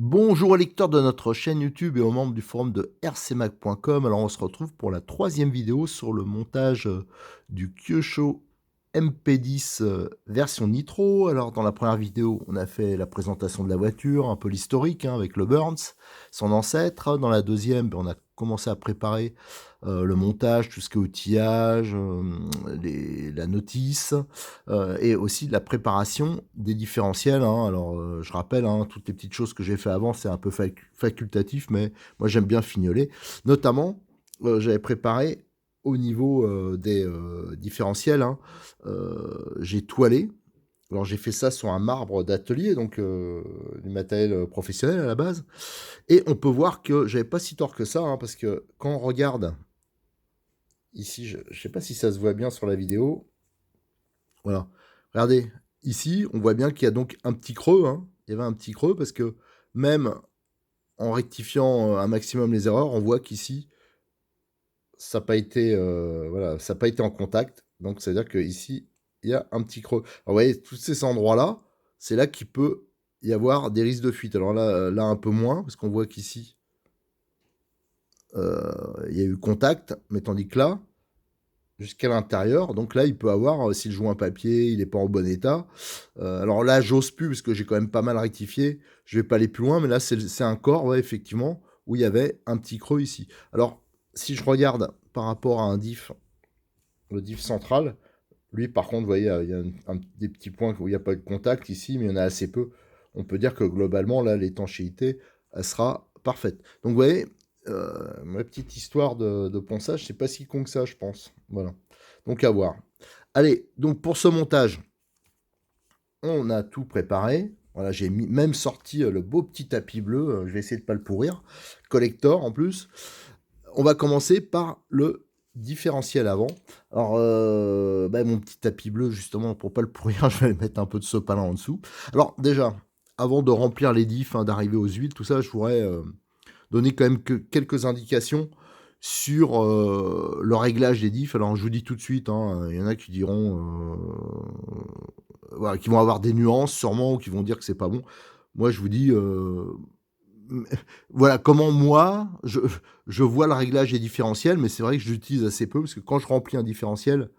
Bonjour aux lecteurs de notre chaîne YouTube et aux membres du forum de rcmac.com. Alors on se retrouve pour la 3e vidéo sur le montage du Kyosho MP10 version Nitro. Alors dans la première vidéo, on a fait la présentation de la voiture, un peu l'historique avec le Burns, son ancêtre. Dans la deuxième, on a commencé à préparer le montage, tout ce qui est outillage, la notice, et aussi la préparation des différentiels. Alors je rappelle, toutes les petites choses que j'ai fait avant, c'est un peu facultatif, mais moi j'aime bien fignoler. Notamment, j'avais préparé au niveau des différentiels, j'ai toilé. Alors j'ai fait ça sur un marbre d'atelier, donc du matériel professionnel à la base. Et on peut voir que j'avais pas si tort que ça, parce que quand on regarde ici, je ne sais pas si ça se voit bien sur la vidéo. Voilà. Regardez, ici, on voit bien qu'il y a donc un petit creux. Il y avait un petit creux parce que même en rectifiant un maximum les erreurs, on voit qu'ici, ça n'a pas été, voilà, ça pas été en contact. Donc, c'est-à-dire qu'ici, il y a un petit creux. Alors, vous voyez, tous ces endroits-là, c'est là qu'il peut y avoir des risques de fuite. Alors là un peu moins, parce qu'on voit qu'ici, il y a eu contact, mais tandis que là, jusqu'à l'intérieur. Donc là, il peut avoir, si le joint papier, il n'est pas en bon état. Alors là, j'ose plus parce que j'ai quand même pas mal rectifié. Je vais pas aller plus loin, mais là, c'est un corps, ouais, effectivement, où il y avait un petit creux ici. Alors, si je regarde par rapport à un diff, le diff central, lui, par contre, vous voyez, il y a des petits points où il n'y a pas de contact ici, mais il y en a assez peu. On peut dire que globalement, là, l'étanchéité, elle sera parfaite. Donc, vous voyez, ma petite histoire de ponçage, c'est pas si con que ça, je pense. Voilà. Donc, à voir. Allez, donc pour ce montage, on a tout préparé. Voilà, j'ai même sorti le beau petit tapis bleu. Je vais essayer de ne pas le pourrir. Collector en plus. On va commencer par le différentiel avant. Alors, mon petit tapis bleu, justement, pour pas le pourrir, je vais mettre un peu de sopalin en dessous. Alors, déjà, avant de remplir les diffs, d'arriver aux huiles, tout ça, je voudrais donner quand même quelques indications sur le réglage des diffs. Alors, je vous dis tout de suite, il y en a qui diront... voilà, qui vont avoir des nuances, sûrement, ou qui vont dire que c'est pas bon. Moi, je vous dis... voilà comment moi je vois le réglage des différentiels, mais c'est vrai que je l'utilise assez peu parce que quand je remplis un différentiel,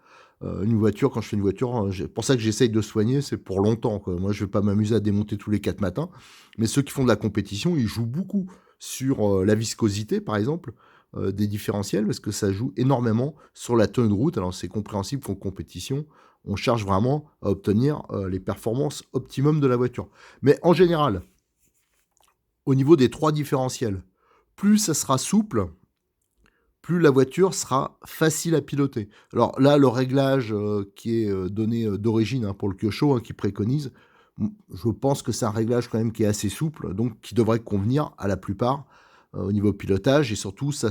une voiture, quand je fais une voiture, c'est pour ça que j'essaye de soigner, c'est pour longtemps, quoi. Moi, je vais pas m'amuser à démonter tous les 4 matins, mais ceux qui font de la compétition, ils jouent beaucoup sur la viscosité, par exemple, des différentiels, parce que ça joue énormément sur la tenue de route. Alors, c'est compréhensible qu'en compétition, on cherche vraiment à obtenir les performances optimum de la voiture. Mais en général, au niveau des 3 différentiels, plus ça sera souple, plus la voiture sera facile à piloter. Alors là, le réglage qui est donné d'origine pour le Kyosho, qui préconise, je pense que c'est un réglage quand même qui est assez souple, donc qui devrait convenir à la plupart au niveau pilotage, et surtout ça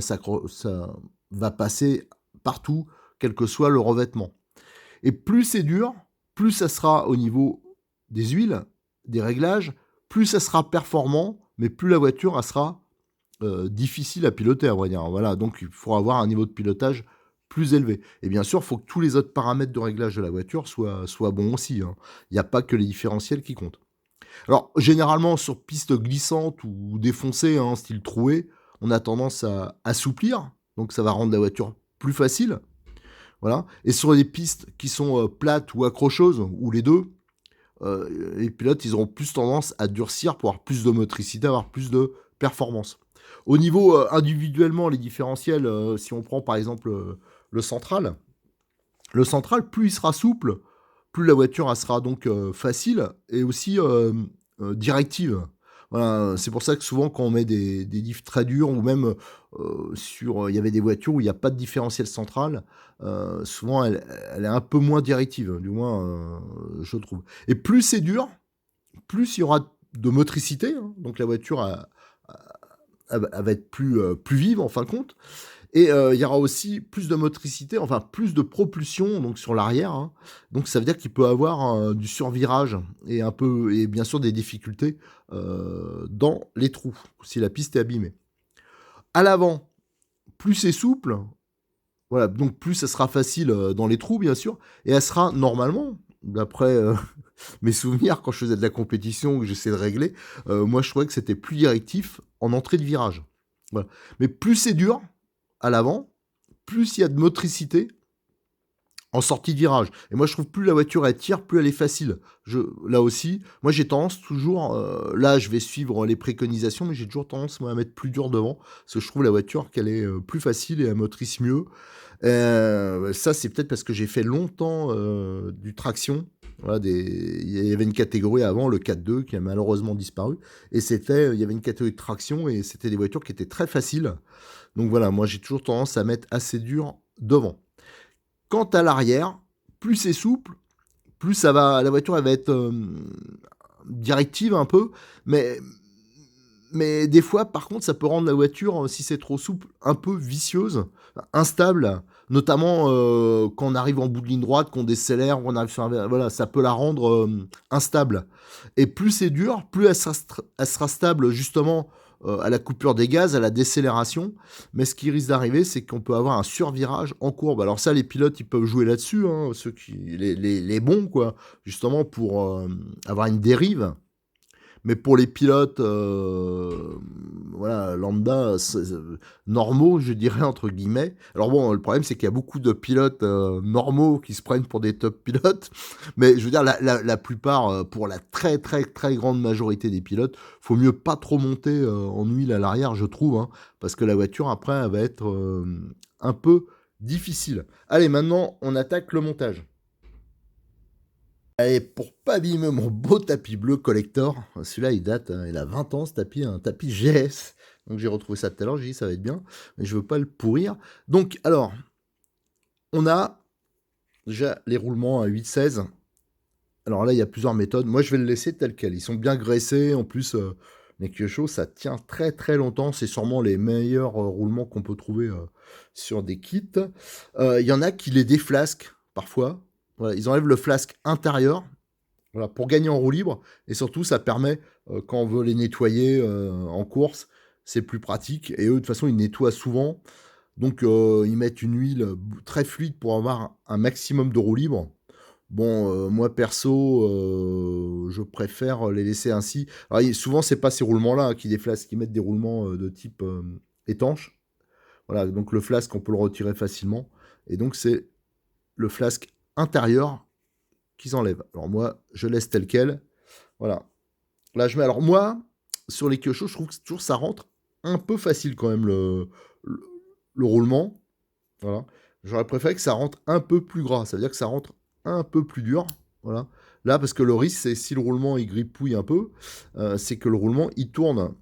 va passer partout, quel que soit le revêtement. Et plus c'est dur, plus ça sera au niveau des huiles, des réglages, plus ça sera performant, mais plus la voiture elle sera difficile à piloter, à vrai dire. Voilà, donc il faut avoir un niveau de pilotage plus élevé. Et bien sûr, il faut que tous les autres paramètres de réglage de la voiture soient bons aussi. Il n'y a pas que les différentiels qui comptent. Alors, généralement, sur piste glissante ou défoncée, style troué, on a tendance à assouplir. Donc, ça va rendre la voiture plus facile. Voilà. Et sur les pistes qui sont plates ou accrocheuses, ou les deux, les pilotes, ils auront plus tendance à durcir pour avoir plus de motricité, avoir plus de performance. Au niveau individuellement, les différentiels, si on prend par exemple le central, plus il sera souple, plus la voiture elle sera donc facile et aussi directive. Voilà, c'est pour ça que souvent quand on met des diffs très durs ou même il y avait des voitures où il n'y a pas de différentiel central, souvent elle est un peu moins directive, du moins je trouve. Et plus c'est dur, plus il y aura de motricité, donc la voiture elle va être plus vive en fin de compte. Et il y aura aussi plus de motricité, enfin plus de propulsion donc sur l'arrière, hein. Donc ça veut dire qu'il peut avoir, du survirage et bien sûr des difficultés, dans les trous, si la piste est abîmée. À l'avant, plus c'est souple, voilà, donc plus ça sera facile, dans les trous bien sûr et elle sera normalement, d'après, mes souvenirs quand je faisais de la compétition, que j'essayais de régler, moi je trouvais que c'était plus directif en entrée de virage. Voilà. Mais plus c'est dur, à l'avant, plus il y a de motricité en sortie de virage. Et moi, je trouve plus la voiture elle tire, plus elle est facile. Là aussi, moi j'ai tendance toujours, là je vais suivre les préconisations, mais j'ai toujours tendance moi à mettre plus dur devant, parce que je trouve la voiture qu'elle est plus facile et elle motrice mieux. Ça c'est peut-être parce que j'ai fait longtemps du traction. Voilà, il y avait une catégorie avant, le 4-2, qui a malheureusement disparu. Et il y avait une catégorie de traction et c'était des voitures qui étaient très faciles. Donc voilà, moi j'ai toujours tendance à mettre assez dur devant. Quant à l'arrière, plus c'est souple, plus ça va, la voiture elle va être directive un peu, mais, mais des fois par contre ça peut rendre la voiture, si c'est trop souple, un peu vicieuse, instable, notamment quand on arrive en bout de ligne droite, qu'on décélère, qu'on arrive sur voilà, ça peut la rendre instable. Et plus c'est dur, plus elle sera stable justement à la coupure des gaz, à la décélération. Mais ce qui risque d'arriver, c'est qu'on peut avoir un survirage en courbe. Alors ça, les pilotes, ils peuvent jouer là-dessus, hein, les bons, quoi, justement pour avoir une dérive. Mais pour les pilotes, voilà, lambda, normaux, je dirais, entre guillemets. Alors bon, le problème, c'est qu'il y a beaucoup de pilotes normaux qui se prennent pour des top pilotes. Mais je veux dire, la plupart, pour la très, très, très grande majorité des pilotes, faut mieux pas trop monter en huile à l'arrière, je trouve, hein, parce que la voiture, après, elle va être un peu difficile. Allez, maintenant, on attaque le montage. Et pour pas abîmer mon beau tapis bleu collector, celui-là il date, il a 20 ans ce tapis, un tapis GS. Donc j'ai retrouvé ça tout à l'heure, j'ai dit ça va être bien, mais je veux pas le pourrir. Donc alors, on a déjà les roulements à 8-16. Alors là, il y a plusieurs méthodes. Moi, je vais le laisser tel quel. Ils sont bien graissés. En plus, les Kyosho, ça tient très très longtemps. C'est sûrement les meilleurs roulements qu'on peut trouver sur des kits. Il y en a qui les déflasquent parfois. Voilà, ils enlèvent le flasque intérieur. Voilà, pour gagner en roue libre. Et surtout, ça permet, quand on veut les nettoyer en course, c'est plus pratique. Et eux, de toute façon, ils nettoient souvent. Donc, ils mettent une huile très fluide pour avoir un maximum de roue libre. Bon, moi perso, je préfère les laisser ainsi. Alors, souvent, c'est pas ces roulements-là qui déflasquent, qui mettent des roulements de type étanche. Voilà, donc le flasque, on peut le retirer facilement. Et donc, c'est le flasque intérieur qu'ils enlèvent. Alors moi, je laisse tel quel. Voilà. Là, je mets. Alors moi, sur les Kyosho, je trouve que toujours ça rentre un peu facile quand même le, le roulement. Voilà. J'aurais préféré que ça rentre un peu plus gras. Ça veut dire que ça rentre un peu plus dur. Voilà. Là, parce que le risque, c'est si le roulement il gripouille un peu, c'est que le roulement il tourne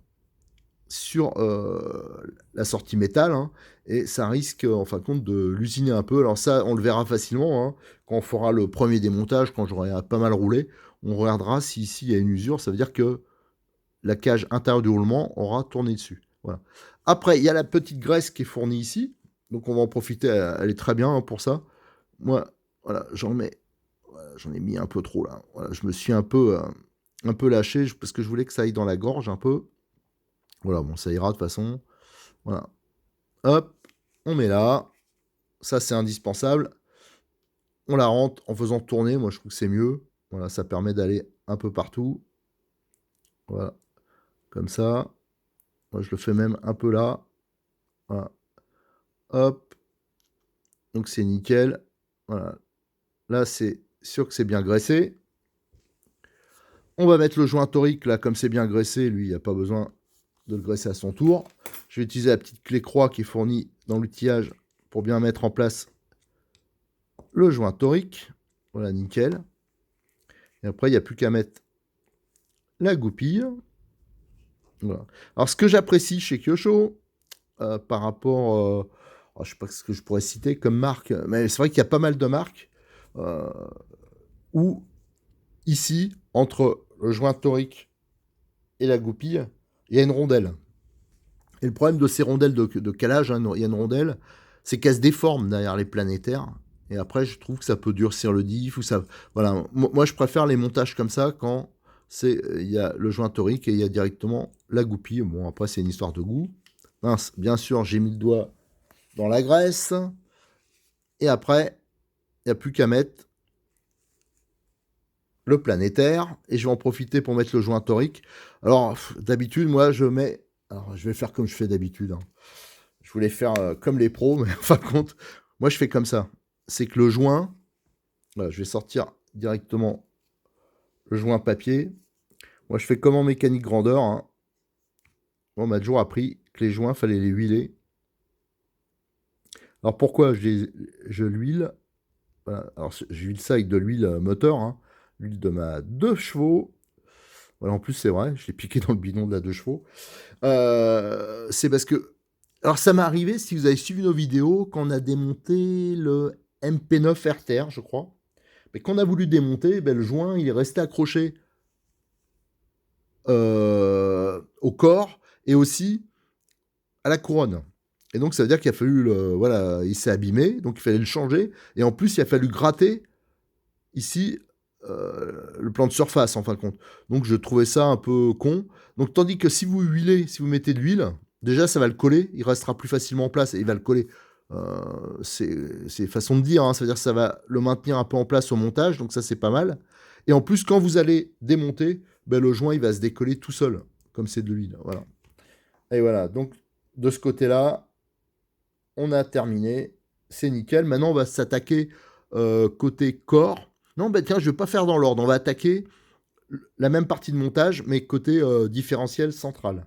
sur la sortie métal, hein, et ça risque en fin de compte de l'usiner un peu. Alors ça, on le verra facilement hein, quand on fera le premier démontage, quand j'aurai pas mal roulé, on regardera si ici il y a une usure, ça veut dire que la cage intérieure du roulement aura tourné dessus. Voilà. Après, il y a la petite graisse qui est fournie ici, donc on va en profiter, elle est très bien hein, pour ça. Moi, voilà, j'en ai mis un peu trop là. Voilà, je me suis un peu lâché parce que je voulais que ça aille dans la gorge un peu. Voilà, bon, ça ira de toute façon. Voilà. Hop, on met là. Ça, c'est indispensable. On la rentre en faisant tourner. Moi, je trouve que c'est mieux. Voilà, ça permet d'aller un peu partout. Voilà, comme ça. Moi, je le fais même un peu là. Voilà. Hop. Donc, c'est nickel. Voilà. Là, c'est sûr que c'est bien graissé. On va mettre le joint torique, là, comme c'est bien graissé. Lui, il n'y a pas besoin de le graisser à son tour. Je vais utiliser la petite clé croix qui est fournie dans l'outillage pour bien mettre en place le joint torique. Voilà, nickel. Et après, il n'y a plus qu'à mettre la goupille. Voilà. Alors, ce que j'apprécie chez Kyosho, par rapport... je ne sais pas ce que je pourrais citer comme marque, mais c'est vrai qu'il y a pas mal de marques où, ici, entre le joint torique et la goupille, il y a une rondelle. Et le problème de ces rondelles de calage, hein, il y a une rondelle, c'est qu'elle se déforme derrière les planétaires. Et après, je trouve que ça peut durcir le diff ou ça. Voilà. Moi, je préfère les montages comme ça quand il y a le joint torique et il y a directement la goupille. Bon, après, c'est une histoire de goût. Mince, bien sûr, j'ai mis le doigt dans la graisse. Et après, il n'y a plus qu'à mettre le planétaire. Et je vais en profiter pour mettre le joint torique. Alors, d'habitude, moi, je mets. Alors, je vais faire comme je fais d'habitude, hein. Je voulais faire comme les pros, mais en fin de compte, moi, je fais comme ça. C'est que le joint, voilà, je vais sortir directement le joint papier. Moi, je fais comme en mécanique grandeur, hein. On m'a toujours appris que les joints, fallait les huiler. Alors, pourquoi je l'huile? Voilà. Alors, j'huile ça avec de l'huile moteur, hein. L'huile de ma 2 chevaux. Voilà, en plus, c'est vrai, je l'ai piqué dans le bidon de la 2 chevaux. C'est parce que... Alors, ça m'est arrivé, si vous avez suivi nos vidéos, quand on a démonté le MP9 RTR, je crois. Mais quand on a voulu démonter, ben, le joint, il est resté accroché au corps et aussi à la couronne. Et donc, ça veut dire qu'il a fallu voilà, il s'est abîmé, donc il fallait le changer. Et en plus, il a fallu gratter ici le plan de surface, en fin de compte. Donc, je trouvais ça un peu con. Donc, tandis que si vous huilez, si vous mettez de l'huile, déjà, ça va le coller, il restera plus facilement en place et il va le coller. C'est façon de dire, hein, ça veut dire que ça va le maintenir un peu en place au montage, donc ça, c'est pas mal. Et en plus, quand vous allez démonter, ben, le joint, il va se décoller tout seul, comme c'est de l'huile. Voilà. Et voilà, donc de ce côté-là, on a terminé. C'est nickel. Maintenant, on va s'attaquer côté corps. Non, ben tiens, je vais pas faire dans l'ordre. On va attaquer la même partie de montage, mais côté différentiel central.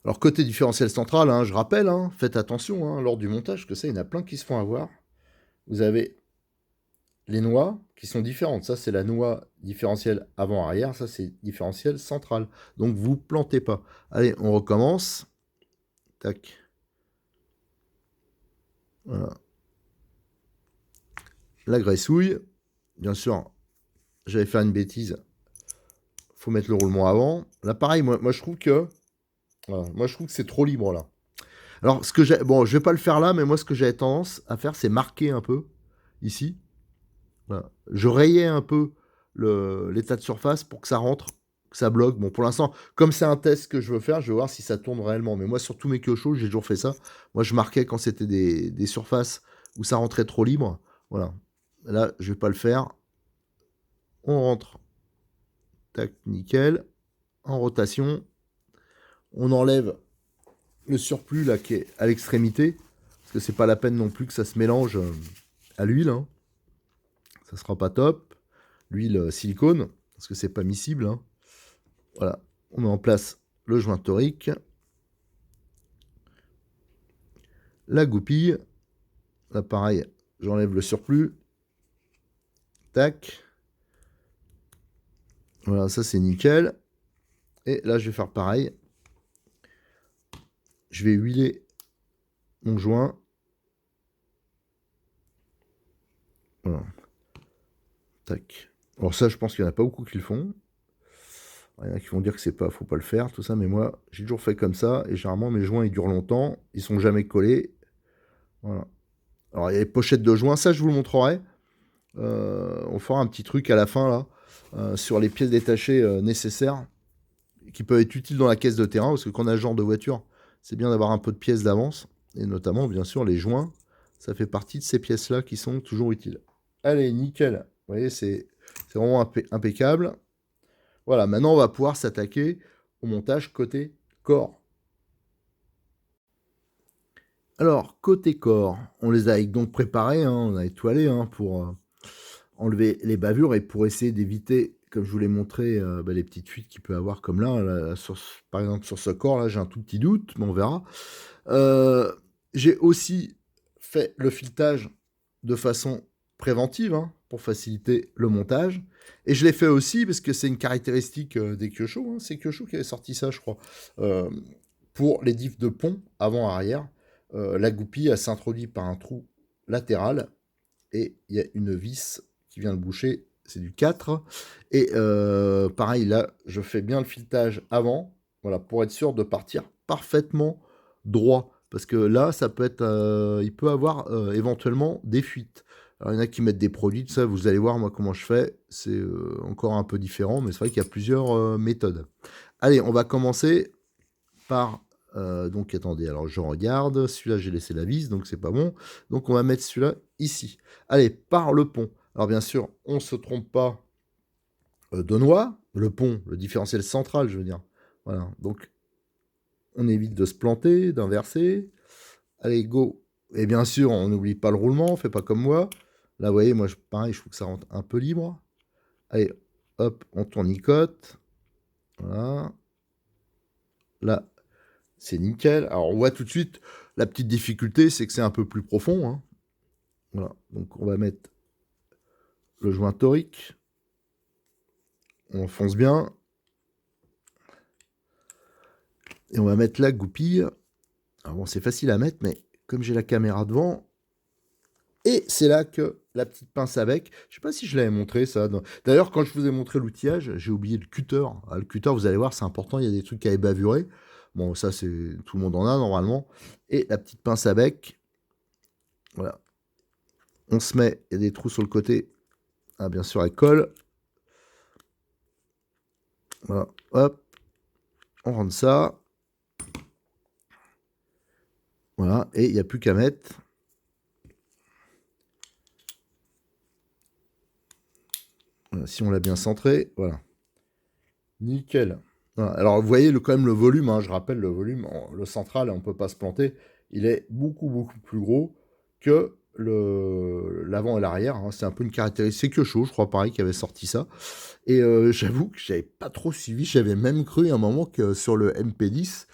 Alors, côté différentiel central, hein, je rappelle, hein, faites attention hein, lors du montage, que ça, il y en a plein qui se font avoir. Vous avez les noix qui sont différentes. Ça, c'est la noix différentielle avant-arrière. Ça, c'est différentiel central. Donc, vous plantez pas. Allez, on recommence. Tac. Voilà. La graissouille. Bien sûr, j'allais faire une bêtise. Faut mettre le roulement avant. Là, pareil, moi je trouve que... Voilà, moi, je trouve que c'est trop libre, là. Alors, ce que j'ai... Bon, je vais pas le faire là, mais moi, ce que j'avais tendance à faire, c'est marquer un peu, ici. Voilà. Je rayais un peu l'état de surface pour que ça rentre, que ça bloque. Bon, pour l'instant, comme c'est un test que je veux faire, je vais voir si ça tourne réellement. Mais moi, sur tous mes queues j'ai toujours fait ça. Moi, je marquais quand c'était des surfaces où ça rentrait trop libre. Voilà. Là, je vais pas le faire. On rentre. Tac, nickel. En rotation. On enlève le surplus là qui est à l'extrémité. Parce que c'est pas la peine non plus que ça se mélange à l'huile, hein. Ça sera pas top. L'huile silicone, parce que c'est pas miscible, hein. Voilà, on met en place le joint torique, la goupille. Là, pareil, j'enlève le surplus. Tac. Voilà, ça c'est nickel. Et là, je vais faire pareil. Je vais huiler mon joint. Voilà. Tac. Alors ça, je pense qu'il n'y en a pas beaucoup qui le font. Il y en a qui vont dire que c'est pas, faut pas le faire, tout ça, mais moi, j'ai toujours fait comme ça, et généralement, mes joints, ils durent longtemps, ils sont jamais collés. Voilà. Alors, il y a les pochettes de joints, ça, je vous le montrerai. On fera un petit truc à la fin, là, sur les pièces détachées nécessaires, qui peuvent être utiles dans la caisse de terrain, parce que quand on a ce genre de voiture, c'est bien d'avoir un peu de pièces d'avance, et notamment, bien sûr, les joints, ça fait partie de ces pièces-là qui sont toujours utiles. Allez, nickel. Vous voyez, c'est vraiment impeccable. Voilà, maintenant on va pouvoir s'attaquer au montage côté corps. Alors, côté corps, on les a donc préparés, hein, on a étoilé hein, pour enlever les bavures et pour essayer d'éviter, comme je vous l'ai montré, les petites fuites qu'il peut y avoir comme là par exemple sur ce corps, là j'ai un tout petit doute, mais on verra. J'ai aussi fait le filetage de façon préventive, hein, pour faciliter le montage. Et je l'ai fait aussi parce que c'est une caractéristique des Kyosho, hein, c'est Kyosho qui avait sorti ça, je crois. Pour les diffs de pont avant-arrière, la goupille, elle s'introduit par un trou latéral et il y a une vis qui vient le boucher, c'est du 4. Et pareil, là, je fais bien le filetage avant Voilà, pour être sûr de partir parfaitement droit. Parce que là, ça peut être, il peut avoir éventuellement des fuites. Alors, il y en a qui mettent des produits, tout ça, vous allez voir moi comment je fais. C'est encore un peu différent, mais c'est vrai qu'il y a plusieurs méthodes. Allez, on va commencer par... donc attendez, alors je regarde. Celui-là, j'ai laissé la vis, donc c'est pas bon. Donc on va mettre celui-là ici. Allez, par le pont. Alors bien sûr, on ne se trompe pas de noix. Le pont, le différentiel central, je veux dire. Voilà, donc on évite de se planter, d'inverser. Allez, go. Et bien sûr, on n'oublie pas le roulement, on fait pas comme moi. Là, vous voyez, moi, pareil, je trouve que ça rentre un peu libre. Allez, hop, on tournicote. Voilà. Là, c'est nickel. Alors, on voit tout de suite, la petite difficulté, c'est que c'est un peu plus profond. Hein. Voilà, donc on va mettre le joint torique. On enfonce bien. Et on va mettre la goupille. Alors bon, c'est facile à mettre, mais comme j'ai la caméra devant, et c'est là que la petite pince à bec, je sais pas si je l'avais montré ça. D'ailleurs, quand je vous ai montré l'outillage, j'ai oublié le cutter. Ah, le cutter, vous allez voir, c'est important, il y a des trucs à ébavurer. Bon, ça, c'est tout le monde en a normalement. Et la petite pince à bec, voilà. On se met, il y a des trous sur le côté. Ah, bien sûr, elle colle. Voilà, hop. On rentre ça. Voilà, et il n'y a plus qu'à mettre. Voilà, si on l'a bien centré, voilà. Nickel. Voilà. Alors, vous voyez quand même le volume, hein, je rappelle le volume, le central, on ne peut pas se planter, il est beaucoup, beaucoup plus gros que l'avant et l'arrière. Hein. C'est un peu une caractéristique. C'est que chaud, je crois, pareil, qui avait sorti ça. Et j'avoue que j'avais pas trop suivi. J'avais même cru à un moment que sur le MP10,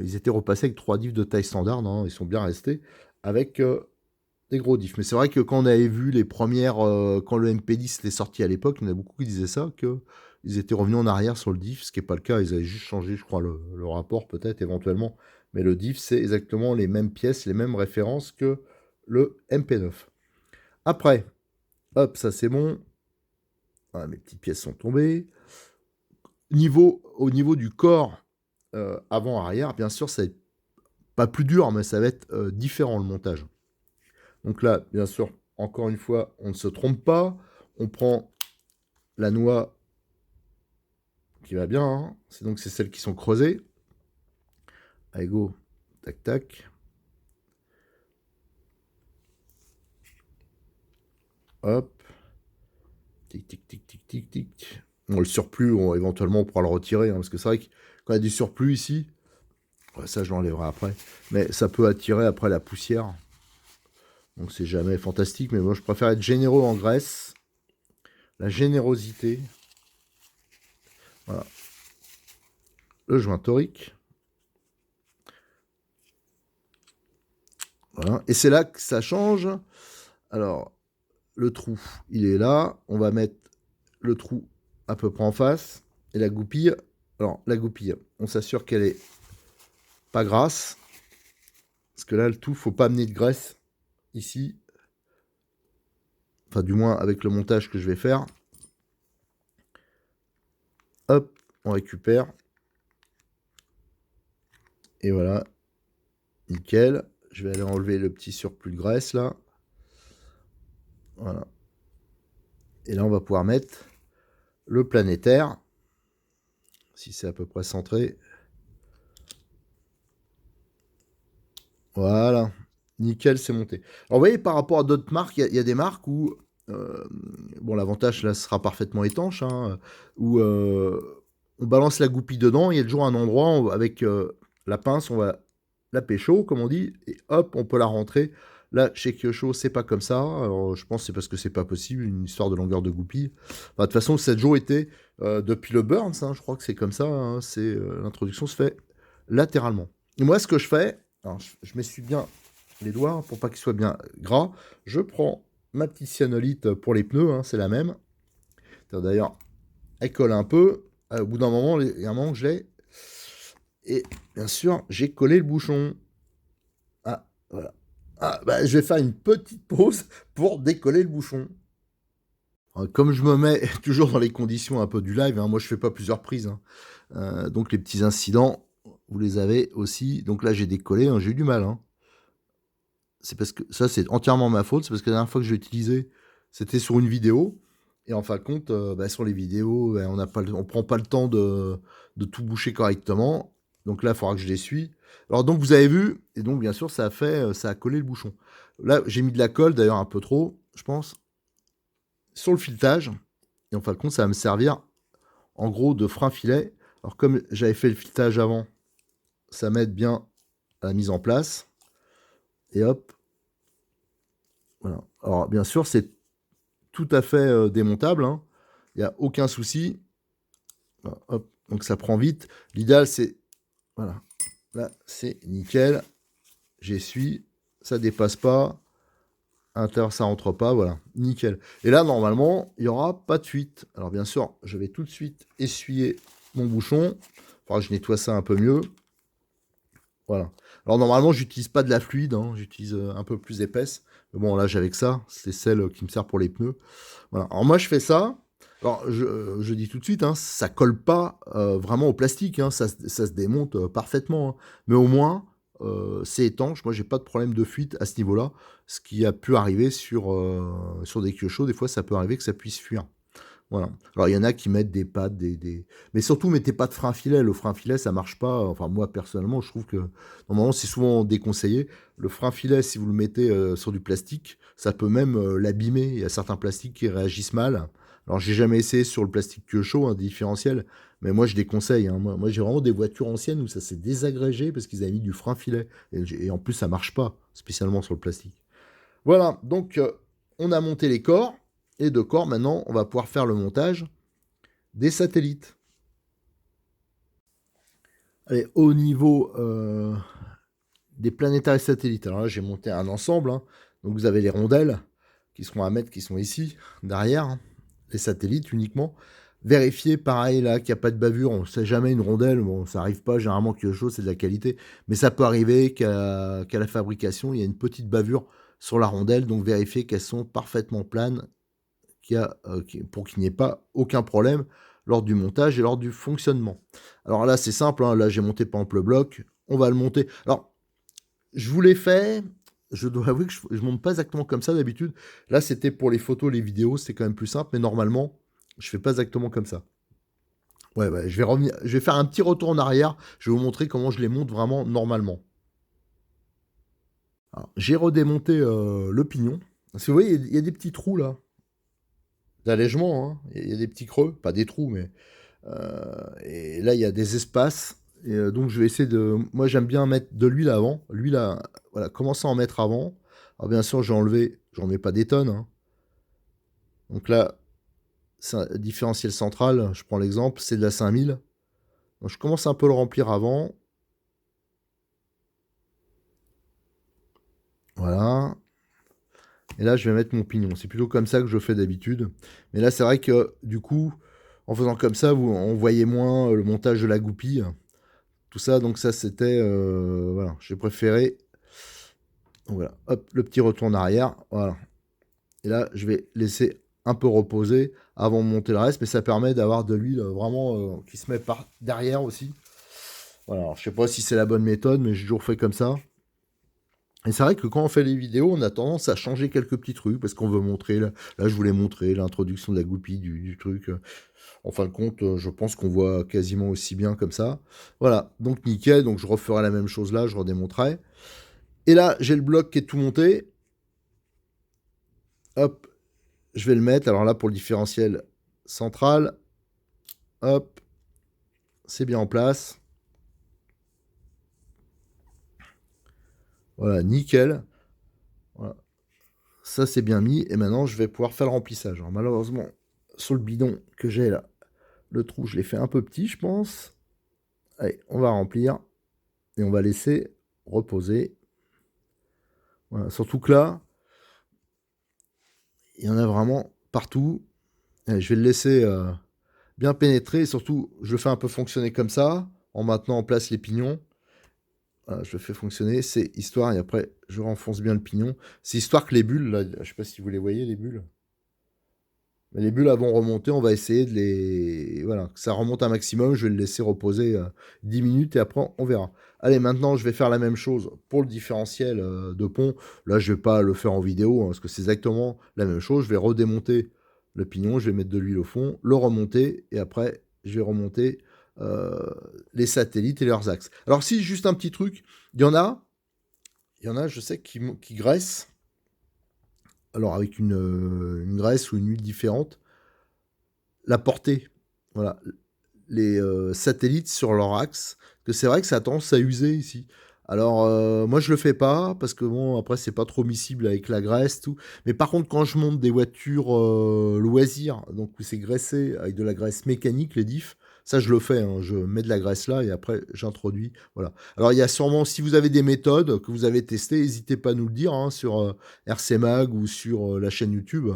ils étaient repassés avec 3 diffs de taille standard. Non, ils sont bien restés avec des gros diffs. Mais c'est vrai que quand on avait vu les premières, quand le MP10 était sorti à l'époque, il y en a beaucoup qui disaient ça, que ils étaient revenus en arrière sur le diff, ce qui n'est pas le cas. Ils avaient juste changé, je crois, le rapport peut-être éventuellement. Mais le diff, c'est exactement les mêmes pièces, les mêmes références que le MP9. Après, hop, ça c'est bon. Ah, mes petites pièces sont tombées. Au niveau du corps avant-arrière, bien sûr, ça va être pas plus dur, mais ça va être différent le montage. Donc là, bien sûr, encore une fois, on ne se trompe pas. On prend la noix qui va bien. Hein. C'est celles qui sont creusées. Allez, go. Tac, tac. Hop. Tic, tic, tic, tic, tic, tic. Bon, le surplus, éventuellement, on pourra le retirer. Hein, parce que c'est vrai que quand il y a du surplus ici, ça, je l'enlèverai après. Mais ça peut attirer après la poussière. Donc, c'est jamais fantastique. Mais moi, je préfère être généreux en graisse. La générosité. Voilà. Le joint torique. Voilà. Et c'est là que ça change. Alors, le trou, il est là. On va mettre le trou à peu près en face. Et la goupille. Alors, la goupille, on s'assure qu'elle est pas grasse. Parce que là, le tout, faut pas amener de graisse ici. Enfin, du moins, avec le montage que je vais faire. Hop, on récupère. Et voilà. Nickel. Je vais aller enlever le petit surplus de graisse, là. Voilà. Et là, on va pouvoir mettre le planétaire. Si c'est à peu près centré. Voilà. Nickel, c'est monté. Alors, vous voyez, par rapport à d'autres marques, il y a des marques où... bon, l'avantage, là, sera parfaitement étanche. Hein, où on balance la goupille dedans. Il y a toujours un endroit avec la pince, on va la pécho, comme on dit. Et hop, on peut la rentrer. Là, chez Kyosho, c'est pas comme ça. Alors, je pense que c'est parce que c'est pas possible, une histoire de longueur de goupille. Enfin, de toute façon, ça a toujours été, depuis le Burns, hein, je crois que c'est comme ça. Hein, l'introduction se fait latéralement. Et moi, ce que je fais, alors, je m'essuie bien les doigts pour pas qu'ils soient bien gras. Je prends ma petite cyanolite pour les pneus, hein, c'est la même. D'ailleurs, elle colle un peu. Au bout d'un moment, il y a un moment que je l'ai. Et bien sûr, j'ai collé le bouchon. Ah, voilà. Ah, bah, je vais faire une petite pause pour décoller le bouchon. Comme je me mets toujours dans les conditions un peu du live, hein, moi je fais pas plusieurs prises, hein. Donc les petits incidents, vous les avez aussi. Donc là j'ai décollé, hein, j'ai eu du mal, hein. C'est parce que ça c'est entièrement ma faute, c'est parce que la dernière fois que j'ai utilisé, c'était sur une vidéo. Et en fin de compte, bah, sur les vidéos, bah, on prend pas le temps de tout boucher correctement. Donc là, il faudra que je l'essuie. Alors donc vous avez vu, et donc bien sûr, ça a collé le bouchon. Là, j'ai mis de la colle, d'ailleurs un peu trop, je pense, sur le filetage. Et en fin de compte, ça va me servir en gros de frein filet. Alors comme j'avais fait le filetage avant, ça m'aide bien à la mise en place. Et hop, voilà. Alors bien sûr, c'est tout à fait démontable, hein. Il n'y a aucun souci. Voilà, hop, donc ça prend vite. L'idéal, c'est... Voilà. Là, c'est nickel. J'essuie. Ça dépasse pas. À l'intérieur, ça rentre pas. Voilà. Nickel. Et là, normalement, il n'y aura pas de fuite. Alors bien sûr, je vais tout de suite essuyer mon bouchon. Enfin, je nettoie ça un peu mieux. Voilà. Alors normalement, j'utilise pas de la fluide, hein, j'utilise un peu plus épaisse. Mais bon, là, j'avais que ça. C'est celle qui me sert pour les pneus. Voilà. Alors moi, je fais ça. Alors, je dis tout de suite, hein, ça colle pas vraiment au plastique, hein, ça se démonte parfaitement, hein. Mais au moins, c'est étanche. Moi, j'ai pas de problème de fuite à ce niveau-là. Ce qui a pu arriver sur des queues chaudes, des fois, ça peut arriver que ça puisse fuir. Voilà. Alors, il y en a qui mettent des pattes, mais surtout, mettez pas de frein filet. Le frein filet, ça marche pas. Enfin, moi, personnellement, je trouve que, normalement, c'est souvent déconseillé. Le frein filet, si vous le mettez sur du plastique, ça peut même l'abîmer. Il y a certains plastiques qui réagissent mal. Alors, j'ai jamais essayé sur le plastique que chaud, un différentiel, mais moi, je déconseille, hein. Moi, j'ai vraiment des voitures anciennes où ça s'est désagrégé parce qu'ils avaient mis du frein filet. Et en plus, ça marche pas, spécialement sur le plastique. Voilà, donc on a monté les corps, et de corps, maintenant, on va pouvoir faire le montage des satellites. Allez, au niveau des planétaires satellites, alors là, j'ai monté un ensemble, hein. Donc vous avez les rondelles qui seront à mettre, qui sont ici, derrière, hein. Les satellites uniquement. Vérifier, pareil, là, qu'il n'y a pas de bavure. On ne sait jamais une rondelle, bon, ça n'arrive pas, généralement, quelque chose, c'est de la qualité. Mais ça peut arriver qu'à la fabrication, il y a une petite bavure sur la rondelle, donc vérifier qu'elles sont parfaitement planes pour qu'il n'y ait pas aucun problème lors du montage et lors du fonctionnement. Alors là, c'est simple, hein, là j'ai monté par exemple le bloc, on va le monter. Alors, je vous l'ai fait, je dois avouer que je ne monte pas exactement comme ça d'habitude. Là, c'était pour les photos, les vidéos, c'est quand même plus simple, mais normalement, je fais pas exactement comme ça. Ouais, ouais, je vais faire un petit retour en arrière, je vais vous montrer comment je les monte vraiment normalement. J'ai redémonté le pignon. Parce que vous voyez, il y a des petits trous là, d'allègement, hein. Il y a des petits creux, pas des trous, mais et là, il y a des espaces. Et donc, je vais essayer de. Moi, j'aime bien mettre de l'huile avant. L'huile, voilà, commencer à en mettre avant. Alors, bien sûr, j'ai enlevé, j'en mets pas des tonnes, hein. Donc là, c'est un différentiel central. Je prends l'exemple, c'est de la 5000. Donc, je commence un peu à le remplir avant. Voilà. Et là, je vais mettre mon pignon. C'est plutôt comme ça que je fais d'habitude. Mais là, c'est vrai que du coup, en faisant comme ça, on voyait moins le montage de la goupille. Tout ça, donc ça, c'était... voilà, j'ai préféré. Donc voilà, hop, le petit retour en arrière. Voilà. Et là, je vais laisser un peu reposer avant de monter le reste. Mais ça permet d'avoir de l'huile vraiment qui se met par derrière aussi. Voilà, alors, je sais pas si c'est la bonne méthode, mais j'ai toujours fait comme ça. Et c'est vrai que quand on fait les vidéos, on a tendance à changer quelques petits trucs parce qu'on veut montrer, là je voulais montrer l'introduction de la goupille du truc. En fin de compte, je pense qu'on voit quasiment aussi bien comme ça. Voilà, donc nickel, donc je referai la même chose là, je redémontrerai. Et là, j'ai le bloc qui est tout monté. Hop, je vais le mettre. Alors là, pour le différentiel central, hop, c'est bien en place. Voilà, nickel. Voilà. Ça, c'est bien mis. Et maintenant, je vais pouvoir faire le remplissage. Alors, malheureusement, sur le bidon que j'ai là, le trou, je l'ai fait un peu petit, je pense. Allez, on va remplir. Et on va laisser reposer. Voilà. Surtout que là, il y en a vraiment partout. Allez, je vais le laisser bien pénétrer. Et surtout, je le fais un peu fonctionner comme ça, en maintenant en place les pignons. Voilà, je le fais fonctionner. C'est histoire, et après, je renfonce bien le pignon. C'est histoire que les bulles, là, je sais pas si vous les voyez, les bulles. Mais les bulles elles vont remonter, on va essayer de les... Voilà, que ça remonte un maximum, je vais le laisser reposer 10 minutes et après on verra. Allez, maintenant je vais faire la même chose pour le différentiel de pont. Là, je vais pas le faire en vidéo, hein, parce que c'est exactement la même chose. Je vais redémonter le pignon, je vais mettre de l'huile au fond, le remonter, et après je vais remonter euh, les satellites et leurs axes. Alors si, juste un petit truc, il y en a, je sais, qui graissent, alors avec une graisse ou une huile différente, la portée. Voilà, les satellites sur leur axe, que c'est vrai que ça a tendance à user ici. Alors, moi, je le fais pas, parce que bon, après, c'est pas trop miscible avec la graisse, tout. Mais par contre, quand je monte des voitures loisirs, donc où c'est graissé avec de la graisse mécanique, les diffs, ça, je le fais, hein. Je mets de la graisse là et après, j'introduis. Voilà. Alors, il y a sûrement, si vous avez des méthodes que vous avez testées, n'hésitez pas à nous le dire, hein, sur RC Mag ou sur la chaîne YouTube.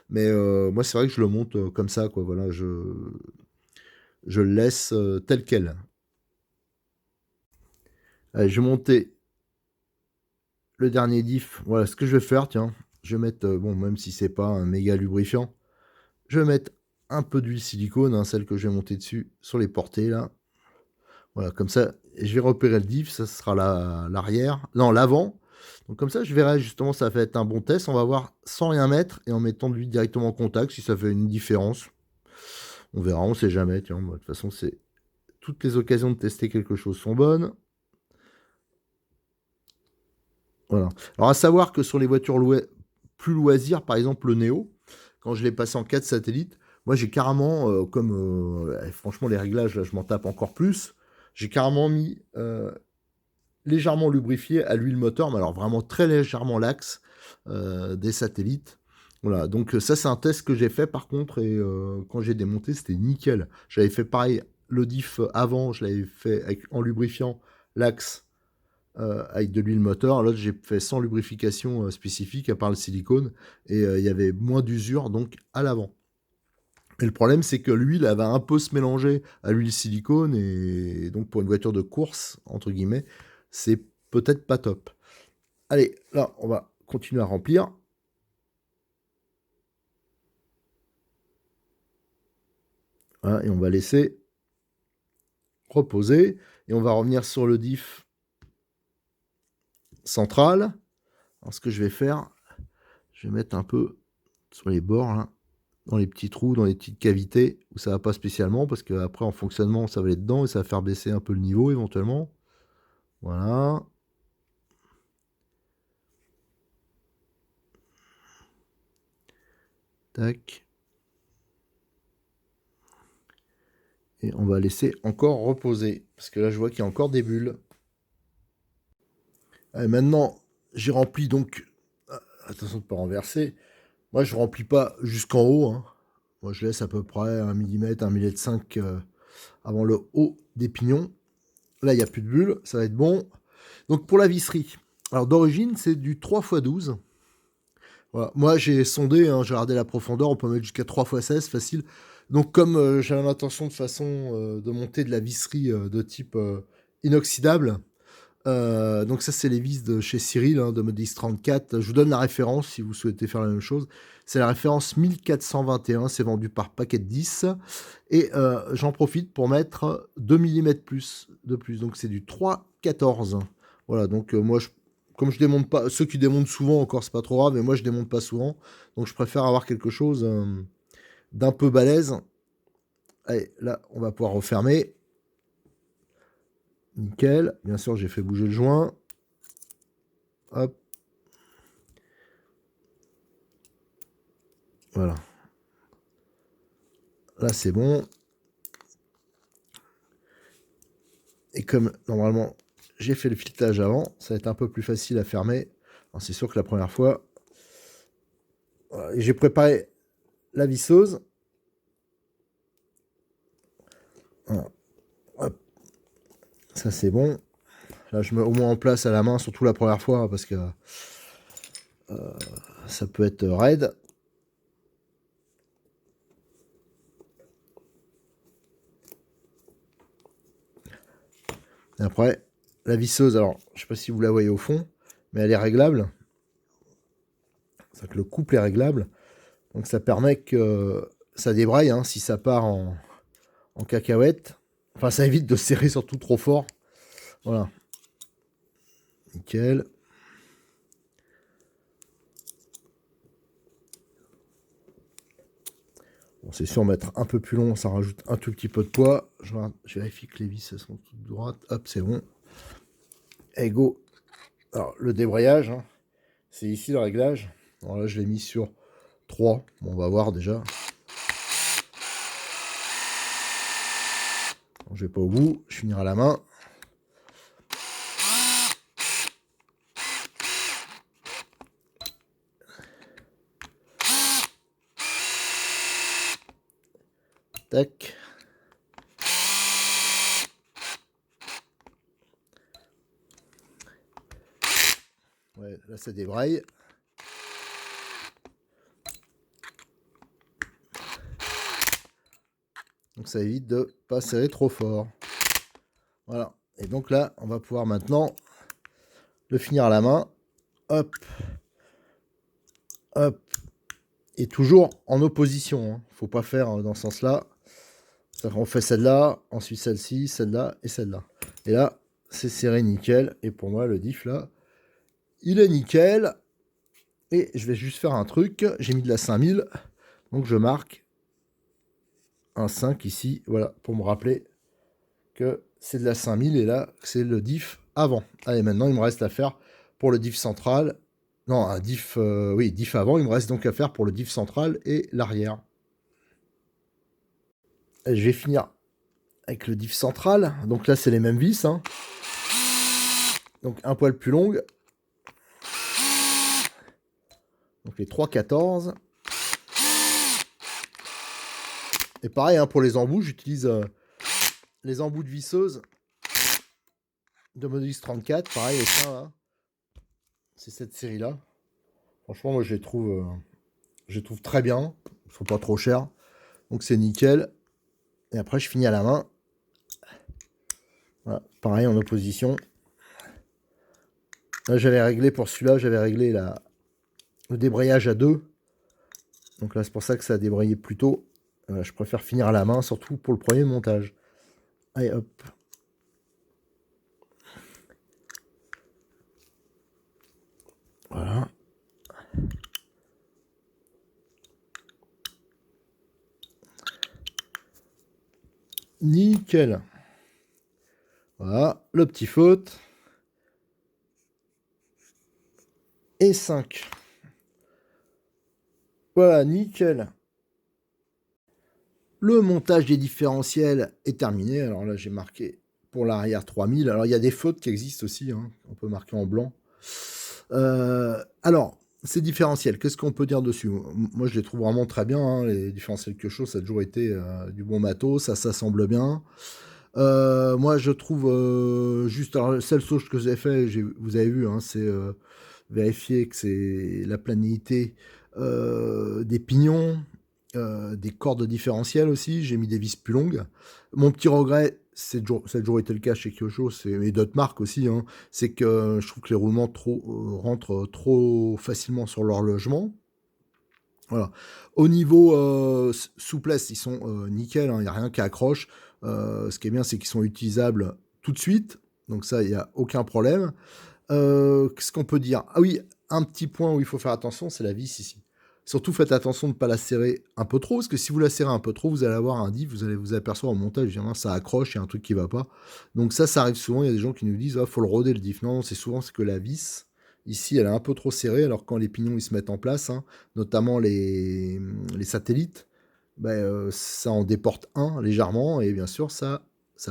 Mais moi, c'est vrai que je le monte comme ça, quoi. Voilà, je le laisse tel quel. Allez, je vais monter le dernier diff. Voilà ce que je vais faire, tiens. Je vais mettre, bon, même si c'est pas un méga lubrifiant, je vais mettre un peu d'huile silicone, hein, celle que je vais monter dessus, sur les portées, là. Voilà, comme ça, je vais repérer le diff, ça sera l'arrière, non, l'avant. Donc comme ça, je verrai justement, ça va être un bon test. On va voir sans rien mettre et en mettant de l'huile directement en contact, si ça fait une différence. On verra, on sait jamais, tiens. De toute façon, c'est toutes les occasions de tester quelque chose sont bonnes. Voilà. Alors, à savoir que sur les voitures plus loisirs, par exemple le Neo, quand je l'ai passé en 4 satellites, moi j'ai carrément, franchement, les réglages, là, je m'en tape encore plus. J'ai carrément mis légèrement lubrifié à l'huile moteur, mais alors vraiment très légèrement l'axe des satellites. Voilà, donc ça c'est un test que j'ai fait par contre, et quand j'ai démonté, c'était nickel. J'avais fait pareil, le diff avant, je l'avais fait en lubrifiant l'axe avec de l'huile moteur. L'autre, j'ai fait sans lubrification spécifique, à part le silicone, et il y avait moins d'usure, donc à l'avant. Et le problème, c'est que l'huile, elle va un peu se mélanger à l'huile silicone, et donc pour une voiture de course, entre guillemets, c'est peut-être pas top. Allez, là, on va continuer à remplir. Voilà, et on va laisser reposer, et on va revenir sur le diff central. Alors, ce que je vais faire, je vais mettre un peu sur les bords, là, dans les petits trous, dans les petites cavités, où ça va pas spécialement, parce qu'après, en fonctionnement, ça va aller dedans, et ça va faire baisser un peu le niveau, éventuellement. Voilà. Tac. Et on va laisser encore reposer, parce que là, je vois qu'il y a encore des bulles. Allez, maintenant, j'ai rempli, donc... Attention de ne pas renverser. Moi, je remplis pas jusqu'en haut, hein. Moi, je laisse à peu près 1 mm, 1 mm 5 avant le haut des pignons. Là, il n'y a plus de bulles, ça va être bon. Donc, pour la visserie, alors d'origine, c'est du 3x12. Voilà. Moi, j'ai sondé, hein, j'ai regardé la profondeur, on peut mettre jusqu'à 3x16, facile. Donc, comme j'avais l'intention de façon de monter de la visserie de type inoxydable, donc ça, c'est les vis de chez Cyril, hein, de Modis 34. Je vous donne la référence si vous souhaitez faire la même chose. C'est la référence 1421, c'est vendu par paquet de 10. Et j'en profite pour mettre 2 mm de plus. Donc c'est du 3,14. Voilà, donc moi, comme je démonte pas, ceux qui démontent souvent encore, c'est pas trop grave, mais moi je démonte pas souvent. Donc je préfère avoir quelque chose d'un peu balèze. Allez, là, on va pouvoir refermer. Nickel. Bien sûr, j'ai fait bouger le joint. Hop. Voilà. Là, c'est bon. Et comme normalement, j'ai fait le filetage avant, ça va être un peu plus facile à fermer. C'est sûr que la première fois, voilà, j'ai préparé la visseuse. Voilà. Hop. Ça, c'est bon. Là, je mets au moins en place à la main, surtout la première fois, parce que ça peut être raide. Et après, la visseuse, alors, je sais pas si vous la voyez au fond, mais elle est réglable. C'est-à-dire que le couple est réglable. Donc ça permet que ça débraille, hein, si ça part en cacahuète. Enfin, ça évite de serrer surtout trop fort. Voilà. Nickel. Bon, c'est sûr, mettre un peu plus long, ça rajoute un tout petit peu de poids. Je vérifie que les vis, elles sont toutes droites. Hop, c'est bon. Et go. Alors, le débrayage, hein, c'est ici le réglage. Alors là, je l'ai mis sur 3. Bon, on va voir déjà. Bon, je vais pas au bout. Je finirai à la main. Tac. Ouais, là, ça débraille. Donc ça évite de pas serrer trop fort. Voilà. Et donc là, on va pouvoir maintenant le finir à la main. Hop. Hop. Et toujours en opposition. Hein. Faut pas faire dans ce sens-là. On fait celle-là, ensuite celle-ci, celle-là et celle-là. Et là, c'est serré nickel. Et pour moi, le diff là, il est nickel. Et je vais juste faire un truc. J'ai mis de la 5000. Donc je marque un 5 ici. Voilà, pour me rappeler que c'est de la 5000. Et là, c'est le diff avant. Allez, maintenant, il me reste à faire pour le diff central. Non, un diff, oui, diff avant. Il me reste donc à faire pour le diff central et l'arrière. Je vais finir avec le diff central. Donc là, c'est les mêmes vis. Hein. Donc un poil plus longue. Donc les 3,14. Et pareil, hein, pour les embouts, j'utilise les embouts de visseuse de Modulus 34. Pareil, les seins, là. C'est cette série-là. Franchement, moi, je les trouve très bien. Ils sont pas trop chers. Donc c'est nickel. Et après, je finis à la main. Voilà, pareil, en opposition. Là, j'avais réglé pour celui-là, j'avais réglé le débrayage à 2. Donc là, c'est pour ça que ça a débrayé plus tôt. Je préfère finir à la main, surtout pour le premier montage. Allez, hop. Voilà. Nickel. Voilà, le petit faute. Et 5. Voilà, nickel. Le montage des différentiels est terminé. Alors là, j'ai marqué pour l'arrière 3000. Alors, il y a des fautes qui existent aussi. Hein. On peut marquer en blanc. Alors, ces différentiels, qu'est-ce qu'on peut dire dessus? Moi, je les trouve vraiment très bien. Hein. Les différentiels que chose, ça a toujours été du bon matos. Ça s'assemble bien. Moi, je trouve juste... Alors, la seule chose que j'ai fait, vous avez vu, hein, c'est vérifier que c'est la planéité des pignons, des cordes différentielles aussi. J'ai mis des vis plus longues. Mon petit regret, ça a toujours été le cas chez Kyosho, et d'autres marques aussi, hein, c'est que je trouve que les roulements rentrent trop facilement sur l'horlogement. Voilà. Au niveau souplesse, ils sont nickel, il n'y a rien qui accroche. Ce qui est bien, c'est qu'ils sont utilisables tout de suite. Donc ça, il n'y a aucun problème. Qu'est-ce qu'on peut dire? Ah oui, un petit point où il faut faire attention, c'est la vis ici. Surtout, faites attention de ne pas la serrer un peu trop, parce que si vous la serrez un peu trop, vous allez avoir un diff, vous allez vous apercevoir au montage, évidemment, ça accroche, il y a un truc qui va pas. Donc ça arrive souvent, il y a des gens qui nous disent, ah, faut le roder le diff. Non, c'est souvent que la vis, ici, elle est un peu trop serrée, alors quand les pignons ils se mettent en place, hein, notamment les satellites, ben, ça en déporte un légèrement, et bien sûr, ça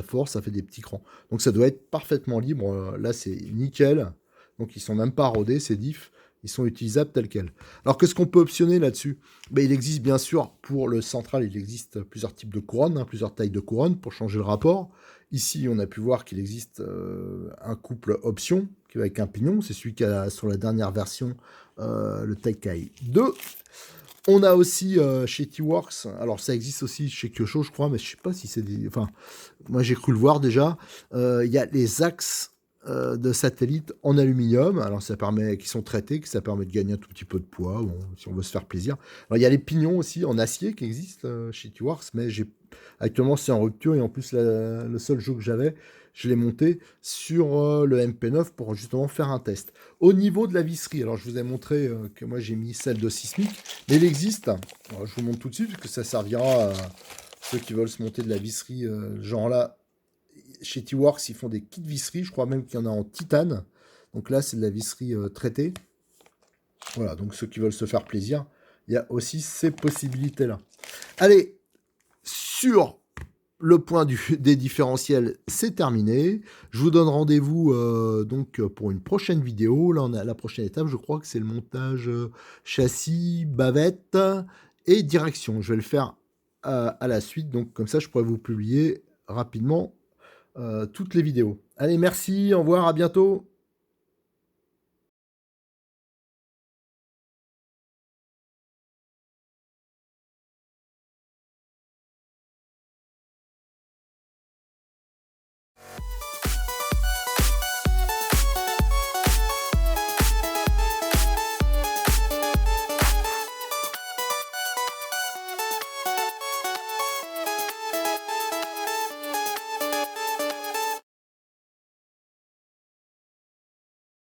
force, ça fait des petits crans. Donc ça doit être parfaitement libre, là c'est nickel. Donc ils sont même pas rodés, ces diffs, ils sont utilisables tels quels. Alors qu'est-ce qu'on peut optionner là-dessus? Ben, il existe bien sûr, pour le central, il existe plusieurs types de couronnes, hein, plusieurs tailles de couronnes pour changer le rapport. Ici, on a pu voir qu'il existe un couple option qui va avec un pignon, c'est celui qui a sur la dernière version le Taikai 2. On a aussi chez T-Works, alors ça existe aussi chez Kyosho, je crois, mais je sais pas si c'est des... Enfin, moi j'ai cru le voir déjà. Il y a les axes de satellites en aluminium. Alors ça permet, qui sont traités, que ça permet de gagner un tout petit peu de poids, bon, si on veut se faire plaisir. Alors, il y a les pignons aussi en acier qui existent chez T-Works, mais actuellement c'est en rupture et en plus le seul jeu que j'avais, je l'ai monté sur le MP9 pour justement faire un test. Au niveau de la visserie, alors je vous ai montré que moi j'ai mis celle de Sismic, mais il existe, alors, je vous montre tout de suite parce que ça servira à ceux qui veulent se monter de la visserie, genre là, chez T-Works, ils font des kits visserie. Je crois même qu'il y en a en titane. Donc là, c'est de la visserie traitée. Voilà, donc ceux qui veulent se faire plaisir, il y a aussi ces possibilités-là. Allez, sur le point des différentiels, c'est terminé. Je vous donne rendez-vous donc pour une prochaine vidéo. Là, on a la prochaine étape, je crois que c'est le montage châssis, bavette et direction. Je vais le faire à la suite, donc comme ça, je pourrais vous publier rapidement toutes les vidéos. Allez, merci, au revoir, à bientôt.